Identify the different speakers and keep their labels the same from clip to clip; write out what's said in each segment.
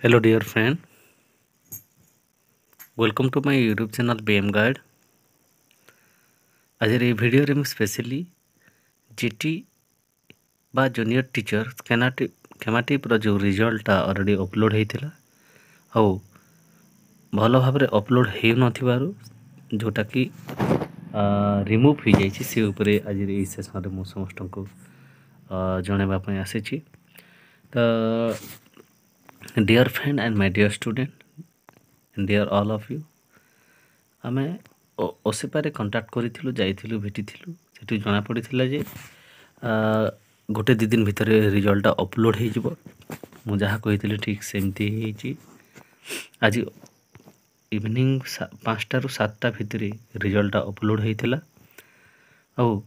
Speaker 1: Hello dear friend, welcome to my YouTube channel BM Guide। आज ये video रे specially GT बा junior teacher स्केमाटिक जो रिजल्ट ऑलरेडी अपलोड होता आउ भल भाव अपलोड हो न जोटा कि रिमूव हो जाए आज ये सेसन में समस्त को जनवाई आसी। तो dear friend and my dear student dear all of you आमे ओसेपारे कंटाक्ट करूँ जाइलु भेटिलु से जना पड़ा जे गोटे दी दिन भितर रिजल्ट अपलोड हो जहाँ कही ठीक सेमती आज इवनिंग 5टा ରୁ 7ଟା भितर रिजल्ट अपलोड होता आउ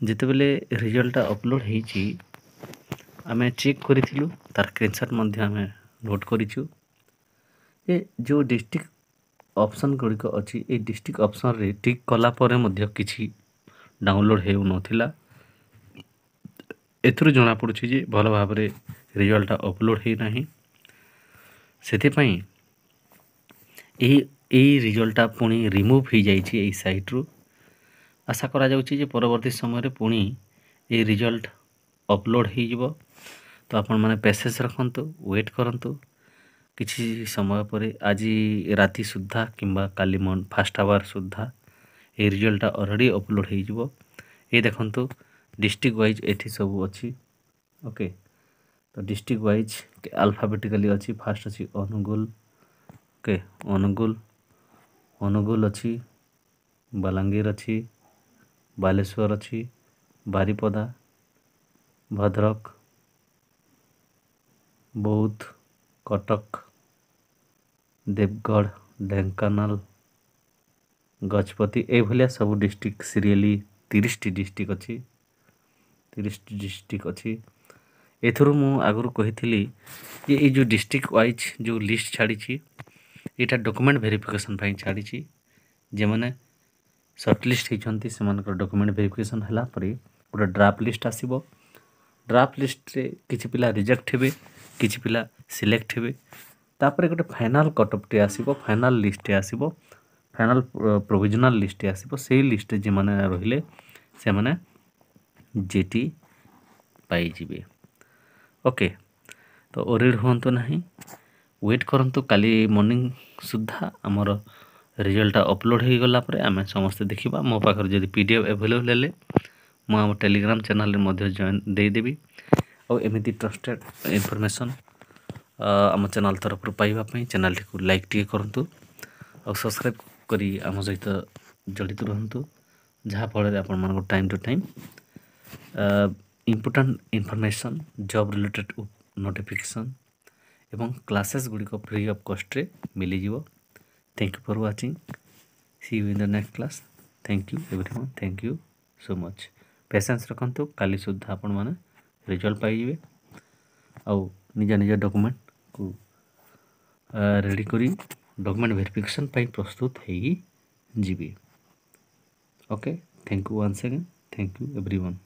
Speaker 1: जिते बेले रिजल्ट अपलोड होती आम चेक करूँ तार स्क्रीनशॉट आम नोट करूँ ये जो डिस्ट्रिक्ट ऑप्शन गुड़िक अच्छी ये डिस्ट्रिक्ट ऑप्शन रे टिक कला परे मध्य किछि डाउनलोड हो नथिला एथुरु जना पड़ुछि जे भल भाव रे रिजल्ट अपलोड हे नाही सेति ए रिजल्ट पुणी रिमूव हो जाइछि ए साइट रु। आशा करा जाउछि जे परवर्ती समय रे पुणी ए रिजल्ट अपलोड हो जिवो। तो आपण माने पेशेंस रखंतु, वेट करंतु किछि समय पर आज राति सुद्धा किंबा काली फास्ट आवर सुद्धा ए रिजल्ट ऑलरेडी अपलोड हो जिवो। ये देखंतु डिस्ट्रिक्ट वाइज एथि सब अच्छी। ओके, तो डिस्ट्रिक्ट वाइज अल्फाबेटिकली अच्छी। फास्ट अच्छी अनुगुल, ओके अनुगुल अच्छी, बलांगीर अच्छी, बालेश्वर अच्छी, बारिपदा, भद्रक, बौद्ध, कटक, देवगढ़, ढेंकानाल, गजपति ये सब डिस्ट्रिक्ट सीरियली 30टी डिस्ट्रिक्ट अच्छी। 30टी डिस्ट्रिक्ट अच्छी। एथुरु मु आगुरु कही ये जो डिस्ट्रिक्ट वाइज जो लिस्ट छाड़ी यहाँ डॉक्यूमेंट वेरिफिकेशन छाड़ी जे मैंने सर्टलिस्ट होती से डॉक्यूमेंट वेरिफिकेशन है गोटे ड्राफ्ट लिस्ट आसब। ड्राफ्ट लिस्ट रे किछि पिला रिजेक्ट हेबे, किछि पिला सिलेक्ट हेबे, तापर गोटे फाइनाल कटअप आसब, फाइनाल लिस्ट आसब, फाइनाल प्रोविजनल लिस्ट आसब। से लिस्ट जे माने रहिले से माने जेटी पाइजिबे। ओके, तो ओरिड हुंतु नहीं, वेट करंतु काली मॉर्निंग सुद्धा आमर रिजल्ट अपलोड हो गला परे आमे समस्त देखिबा। मो पाखर जदि पीडीएफ अवेलेबल हेले मु आम टेलीग्राम चैनल रे मध्य जॉइन दे देबी। और एमिति ट्रस्टेड इनफॉरमेशन आम चैनल तरफ पाइबा पई चैनल को लाइक टी करंतु और सब्सक्राइब करी आम सहित जड़ित रहंतु, जहाँ फल आपण मानको time to time important information job related notification एवं क्लासेस गुड़िक फ्री ऑफ कॉस्ट रे मिली जिवो। Thank you for watching, see you in the next class. Thank you everyone, thank you so much. Patience रखंतु, काली सुद्धा आपण माने रिजल्ट पाइबे आउ निज निज डॉक्यूमेंट को रेडी करी डॉक्यूमेंट वेरिफिकेशन पाई प्रस्तुत है जीबी। Okay, thank you once again, thank you everyone.